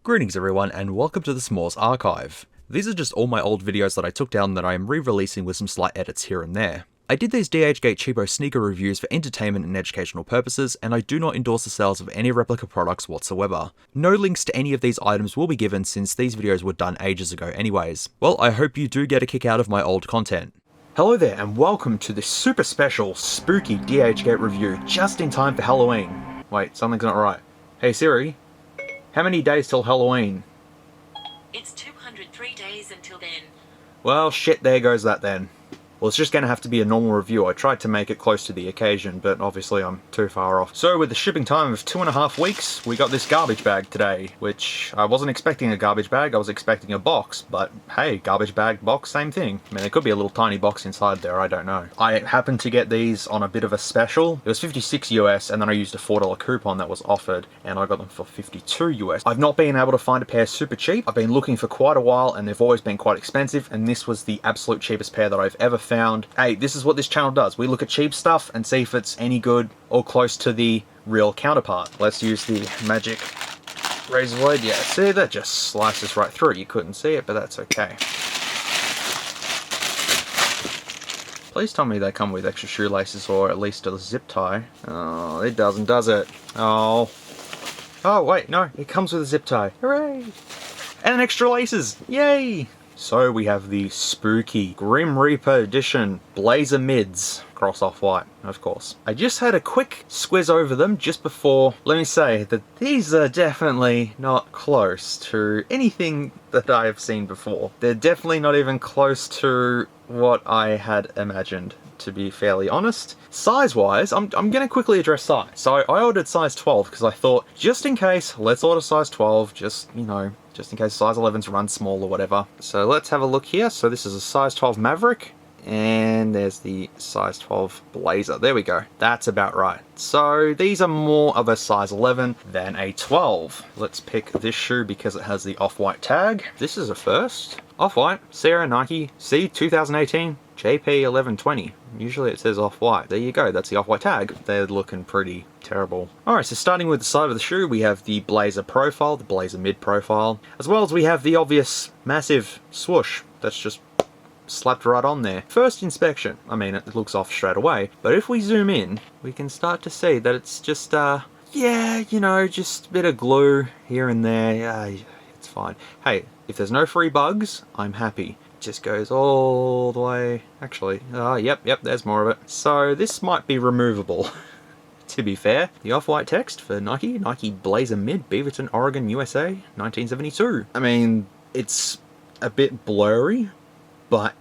Greetings everyone and welcome to the SMOOREZ archive. These are just all my old videos that I took down that I am re-releasing with some slight edits here and there. I did these DHGate Cheapo sneaker reviews for entertainment and educational purposes, and I do not endorse the sales of any Replica products whatsoever. No links to any of these items will be given since these videos were done ages ago anyways. Well, I hope you do get a kick out of my old content. Hello there and welcome to this super special, spooky DHGate review just in time for Halloween. Wait, something's not right. Hey Siri. How many days till Halloween? It's 203 days until then. Well, shit, there goes that then. Well, it's just going to have to be a normal review. I tried to make it close to the occasion, but obviously I'm too far off. So with the shipping time of 2.5 weeks, we got this garbage bag today, which I wasn't expecting a garbage bag, I was expecting a box, but hey, garbage bag, box, same thing. I mean, there could be a little tiny box inside there, I don't know. I happened to get these on a bit of a special. It was 56 US, and then I used a $4 coupon that was offered, and I got them for 52 US. I've not been able to find a pair super cheap. I've been looking for quite a while, and they've always been quite expensive, and this was the absolute cheapest pair that I've ever found. Hey, this is what this channel does. We look at cheap stuff and see if it's any good or close to the real counterpart. Let's use the magic razor blade. Yeah, see, that just slices right through. You couldn't see it, but that's okay. Please tell me they come with extra shoelaces or at least a zip tie. Oh, it doesn't, does it? Oh. Oh, wait, no, it comes with a zip tie. Hooray! And extra laces! Yay! So we have the spooky Grim Reaper edition Blazer mids, cross off-white, of course. I just had a quick squiz over them just before. Let me say that these are definitely not close to anything that I've seen before. They're definitely not even close to what I had imagined, to be fairly honest. Size-wise, I'm going to quickly address size. So I ordered size 12 because I thought, just in case, let's order size 12, just, you know, just in case size 11s run small or whatever. So let's have a look here. So this is a size 12 Maverick, and there's the size 12 Blazer. There we go. That's about right. So these are more of a size 11 than a 12. Let's pick this shoe because it has the off-white tag. This is a first. Off-white, Sierra, Nike, C 2018, JP 1120. Usually it says off-white. There you go, that's the off-white tag. They're looking pretty terrible. Alright, so starting with the side of the shoe, we have the Blazer profile, the Blazer mid profile, as well as we have the obvious massive swoosh that's just slapped right on there. First inspection, I mean, it looks off straight away, but if we zoom in, we can start to see that it's just, yeah, you know, just a bit of glue here and there. Yeah, it's fine. Hey, if there's no free bugs, I'm happy. It just goes all the way. Actually, yep, there's more of it. So this might be removable. To be fair, the off-white text for Nike Blazer Mid, Beaverton, Oregon, USA, 1972. I mean, it's a bit blurry, but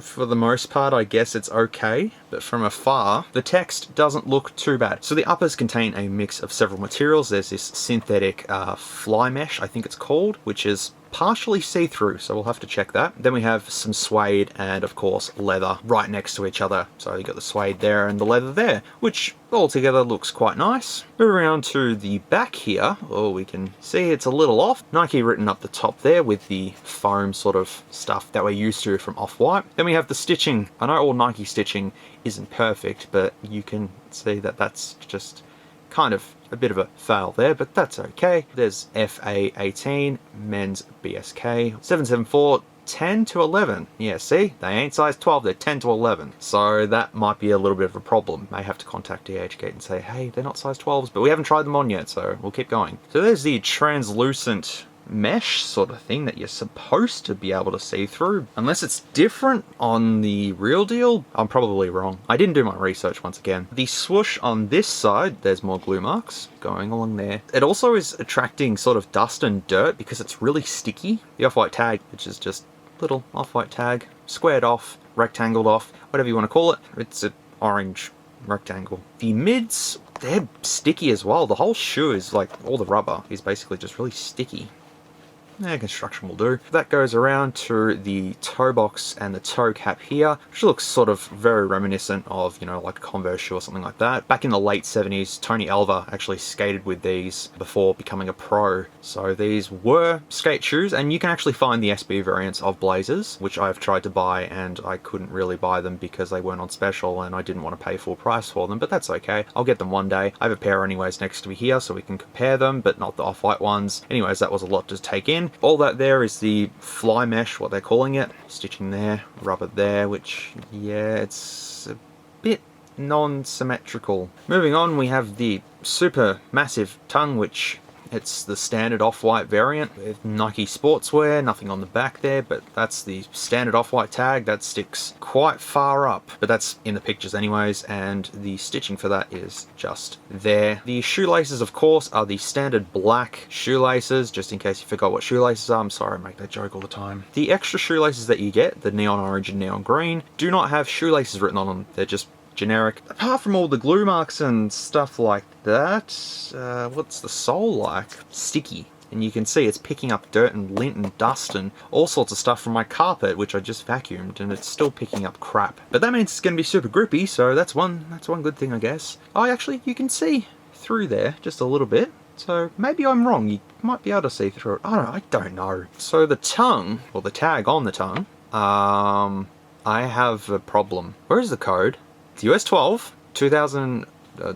for the most part, I guess it's okay. But from afar, the text doesn't look too bad. So the uppers contain a mix of several materials. There's this synthetic fly mesh, I think it's called, which is partially see-through, so we'll have to check that. Then we have some suede and, of course, leather right next to each other. So you got the suede there and the leather there, which altogether looks quite nice. Move around to the back here. Oh, we can see it's a little off. Nike written up the top there with the foam sort of stuff that we're used to from Off-White. Then we have the stitching. I know all Nike stitching isn't perfect, but you can see that that's just kind of a bit of a fail there, but that's okay. There's FA18, men's BSK, 774, 10 to 11. Yeah, see? They ain't size 12, they're 10 to 11. So that might be a little bit of a problem. May have to contact DHGate and say, hey, they're not size 12s, but we haven't tried them on yet, so we'll keep going. So there's the translucent mesh sort of thing that you're supposed to be able to see through. Unless it's different on the real deal, I'm probably wrong. I didn't do my research once again. The swoosh on this side, there's more glue marks going along there. It also is attracting sort of dust and dirt because it's really sticky. The off-white tag, which is just little off-white tag, squared off, rectangled off, whatever you want to call it. It's an orange rectangle. The mids, they're sticky as well. The whole shoe is like, all the rubber is basically just really sticky. construction will do. That goes around to the toe box and the toe cap here, which looks sort of very reminiscent of, you know, like a Converse shoe or something like that. Back in the late 70s, Tony Elver actually skated with these before becoming a pro. So these were skate shoes, and you can actually find the SB variants of BLAZERs, which I've tried to buy and I couldn't really buy them because they weren't on special and I didn't want to pay full price for them, but that's okay. I'll get them one day. I have a pair anyways next to me here so we can compare them, but not the off-white ones. Anyways, that was a lot to take in. All that there is the fly mesh, what they're calling it. Stitching there, rubber there, which, yeah, it's a bit non-symmetrical. Moving on, we have the super massive tongue, which it's the standard off-white variant with Nike sportswear, nothing on the back there, but that's the standard off-white tag that sticks quite far up, but that's in the pictures anyways, and the stitching for that is just there. The shoelaces, of course, are the standard black shoelaces, just in case you forgot what shoelaces are. I'm sorry, I make that joke all the time. The extra shoelaces that you get, the neon orange and neon green, do not have shoelaces written on them. They're just generic. Apart from all the glue marks and stuff like that, what's the sole like? Sticky. And you can see it's picking up dirt and lint and dust and all sorts of stuff from my carpet, which I just vacuumed, and it's still picking up crap. But that means it's going to be super grippy, so that's one good thing, I guess. Oh, actually, you can see through there just a little bit. So maybe I'm wrong. You might be able to see through it. I don't know. So the tongue, or the tag on the tongue, I have a problem. Where is the code? It's US 12, 2000,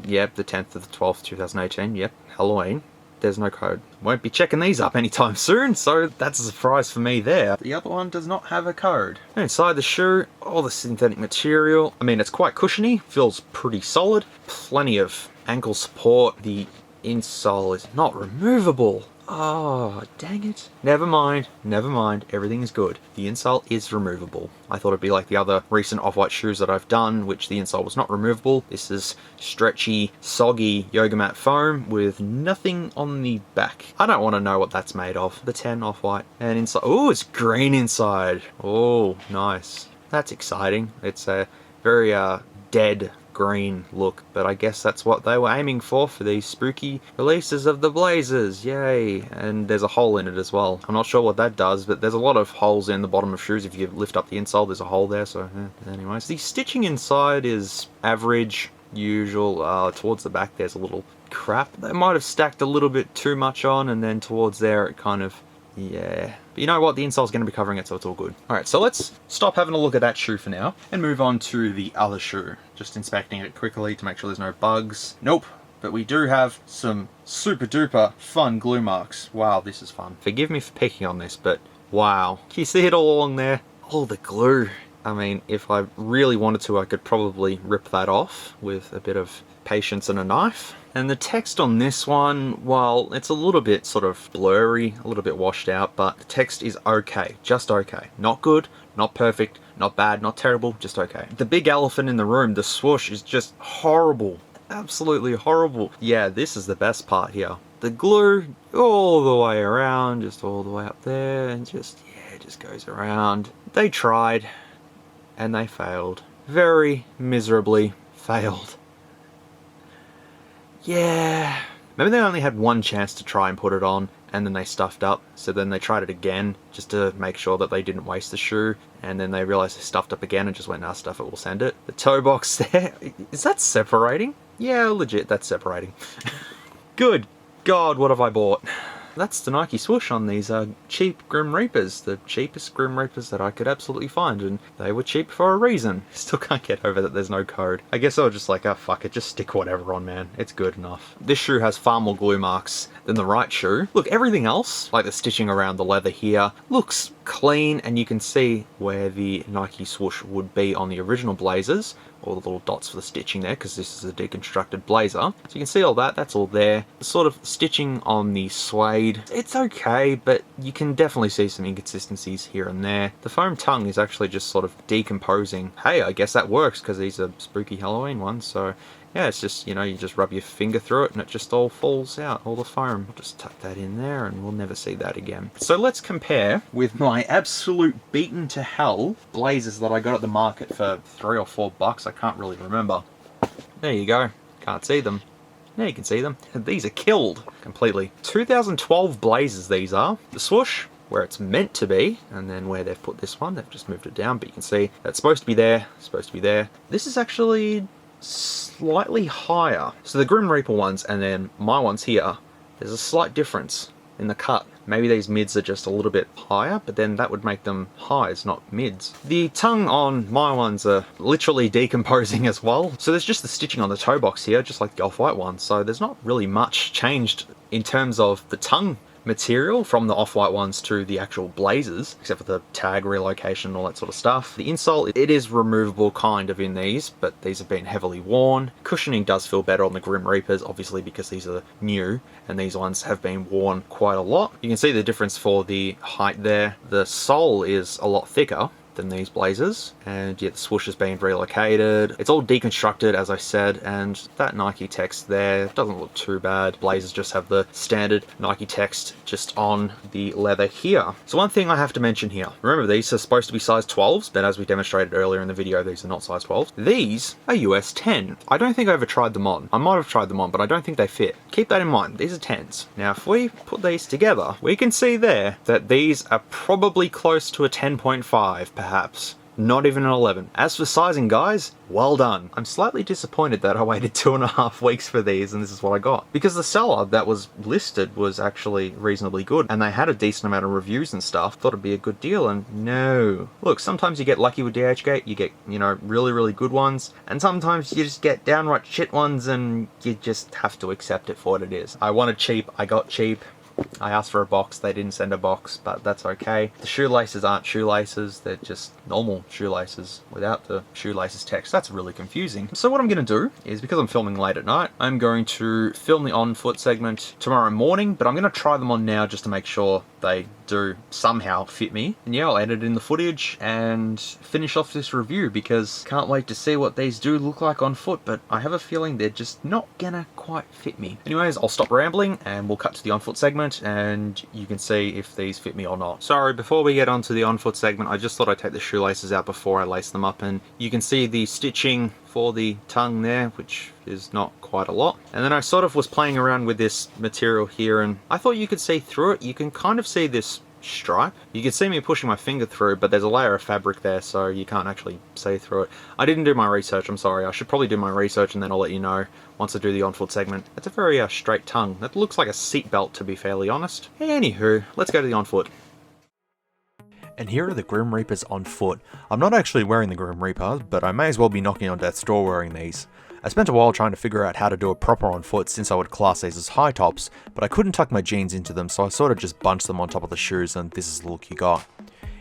yep, the 10th of the 12th, 2018, yep, Halloween. There's no code. Won't be checking these up anytime soon, so that's a surprise for me there. The other one does not have a code. Inside the shoe, all the synthetic material. I mean, it's quite cushiony, feels pretty solid. Plenty of ankle support. The insole is not removable. Oh, dang it. Never mind, everything is good. The insole is removable. I thought it'd be like the other recent off-white shoes that I've done, which the insole was not removable. This is stretchy, soggy yoga mat foam with nothing on the back. I don't want to know what that's made of. The 10 off-white. And inside, oh, it's green inside. Oh, nice. That's exciting. It's a very dead green look, but I guess that's what they were aiming for these spooky releases of the BLAZERs. Yay. And there's a hole in it as well. I'm not sure what that does, but there's a lot of holes in the bottom of shoes. If you lift up the insole, there's a hole there, so anyways. The stitching inside is average, usual. Towards the back there's a little crap. They might have stacked a little bit too much on, and then towards there it kind of, yeah. But you know what? The insole's going to be covering it, so it's all good. Alright, so let's stop having a look at that shoe for now and move on to the other shoe. Just inspecting it quickly to make sure there's no bugs. Nope. But we do have some super duper fun glue marks. Wow, this is fun. Forgive me for picking on this, but wow. Can you see it all along there? All the glue. I mean, if I really wanted to, I could probably rip that off with a bit of patience and a knife. And the text on this one, while it's a little bit sort of blurry, a little bit washed out, but the text is okay, just okay. Not good, not perfect, not bad, not terrible, just okay. The big elephant in the room, the swoosh, is just horrible. Absolutely horrible. Yeah, this is the best part here. The glue all the way around, just all the way up there, and just, yeah, it just goes around. They tried, and they failed. Very miserably failed. Yeah. Maybe they only had one chance to try and put it on, and then they stuffed up. So then they tried it again, just to make sure that they didn't waste the shoe. And then they realized they stuffed up again and just went, nah, stuff it, we'll send it. The toe box there, is that separating? Yeah, legit, that's separating. Good God, what have I bought? That's the Nike swoosh on these cheap Grim Reapers, the cheapest Grim Reapers that I could absolutely find, and they were cheap for a reason. Still can't get over that there's no code. I guess I was just like, oh fuck it, just stick whatever on, man. It's good enough. This shoe has far more glue marks than the right shoe. Look, everything else, like the stitching around the leather here, looks clean, and you can see where the Nike swoosh would be on the original BLAZERs. All the little dots for the stitching there, because this is a deconstructed BLAZER. So you can see all that, that's all there. The sort of stitching on the suede, it's okay, but you can definitely see some inconsistencies here and there. The foam tongue is actually just sort of decomposing. Hey, I guess that works, because these are spooky Halloween ones, so yeah, it's just, you know, you just rub your finger through it and it just all falls out, all the foam. I'll just tuck that in there and we'll never see that again. So let's compare with my absolute beaten to hell BLAZERs that I got at the market for $3 or $4. I can't really remember. There you go. Can't see them. Now you can see them. These are killed completely. 2012 BLAZERs these are. The swoosh, where it's meant to be, and then where they've put this one, they've just moved it down, but you can see that's supposed to be there, supposed to be there. This is actually slightly higher. So the Grim Reaper ones and then my ones here, there's a slight difference in the cut. Maybe these mids are just a little bit higher, but then that would make them highs, not mids. The tongue on my ones are literally decomposing as well. So there's just the stitching on the toe box here, just like the off-white one. So there's not really much changed in terms of the tongue material from the off-white ones to the actual BLAZERs, except for the tag relocation and all that sort of stuff. The insole, it is removable kind of in these, but these have been heavily worn. Cushioning does feel better on the Grim Reapers, obviously because these are new, and these ones have been worn quite a lot. You can see the difference for the height there. The sole is a lot thicker than these BLAZERs, and yet the swoosh has been relocated. It's all deconstructed, as I said, and that Nike text there doesn't look too bad. BLAZERs just have the standard Nike text just on the leather here. So one thing I have to mention here, remember these are supposed to be size 12s, but as we demonstrated earlier in the video, these are not size 12s. These are US 10. I don't think I ever tried them on. I might have tried them on, but I don't think they fit. Keep that in mind, these are 10s. Now if we put these together, we can see there that these are probably close to a 10.5 perhaps. Not even an 11. As for sizing, guys, well done. I'm slightly disappointed that I waited 2.5 weeks for these and this is what I got. Because the seller that was listed was actually reasonably good and they had a decent amount of reviews and stuff. Thought it'd be a good deal, and no. Look, sometimes you get lucky with DHGate, you get, you know, really good ones, and sometimes you just get downright shit ones and you just have to accept it for what it is. I wanted cheap, I got cheap. I asked for a box, they didn't send a box, but that's okay. The shoelaces aren't shoelaces, they're just normal shoelaces without the shoelaces text. That's really confusing. So what I'm going to do is, because I'm filming late at night, I'm going to film the on-foot segment tomorrow morning, but I'm going to try them on now just to make sure they do somehow fit me. And yeah, I'll edit in the footage and finish off this review because can't wait to see what these do look like on foot, but I have a feeling they're just not gonna quite fit me. Anyways, I'll stop rambling and we'll cut to the on-foot segment and you can see if these fit me or not. Sorry, before we get onto the on-foot segment, I just thought I'd take the shoelaces out before I lace them up, and you can see the stitching for the tongue there, which is not quite a lot. And then I sort of was playing around with this material here and I thought you could see through it. You can kind of see this stripe. You can see me pushing my finger through, but there's a layer of fabric there, so you can't actually see through it. I didn't do my research, I'm sorry. I should probably do my research and then I'll let you know once I do the on-foot segment. It's a very straight tongue. That looks like a seat belt, to be fairly honest. Anywho, let's go to the on-foot. And here are the Grim Reapers on foot. I'm not actually wearing the Grim Reaper, but I may as well be knocking on death's door wearing these. I spent a while trying to figure out how to do a proper on foot since I would class these as high tops, but I couldn't tuck my jeans into them, so I sort of just bunched them on top of the shoes and this is the look you got.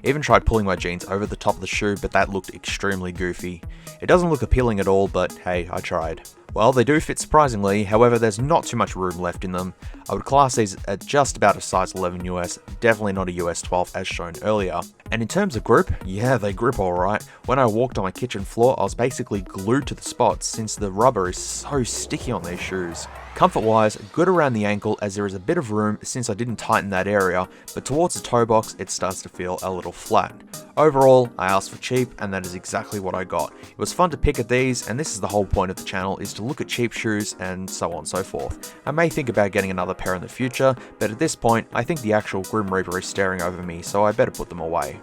Even tried pulling my jeans over the top of the shoe, but that looked extremely goofy. It doesn't look appealing at all, but hey, I tried. Well, they do fit surprisingly, however there's not too much room left in them. I would class these at just about a size 11 US, definitely not a US 12 as shown earlier. And in terms of grip, yeah, they grip alright. When I walked on my kitchen floor, I was basically glued to the spots since the rubber is so sticky on these shoes. Comfort wise, good around the ankle as there is a bit of room since I didn't tighten that area, but towards the toe box it starts to feel a little flat. Overall, I asked for cheap and that is exactly what I got. It was fun to pick at these, and this is the whole point of the channel, is to look at cheap shoes and so on and so forth. I may think about getting another pair in the future, but at this point I think the actual Grim Reaper is staring over me, so I better put them away.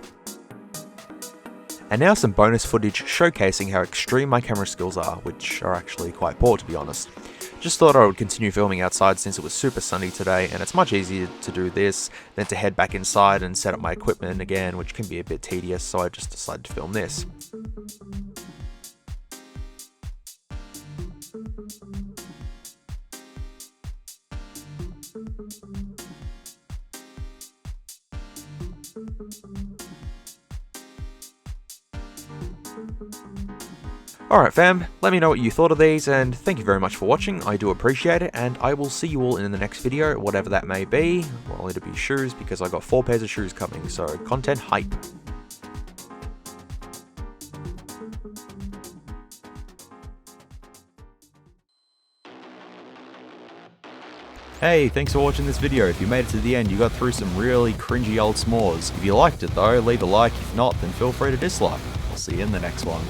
And now some bonus footage showcasing how extreme my camera skills are, which are actually quite poor to be honest. Just thought I would continue filming outside since it was super sunny today, and it's much easier to do this than to head back inside and set up my equipment again, which can be a bit tedious, so I just decided to film this. Alright fam, let me know what you thought of these, and thank you very much for watching, I do appreciate it, and I will see you all in the next video, whatever that may be. Well, it'll be shoes, because I got 4 pairs of shoes coming, so content hype. Hey, thanks for watching this video. If you made it to the end, you got through some really cringy old s'mores. If you liked it though, leave a like. If not, then feel free to dislike. I'll see you in the next one.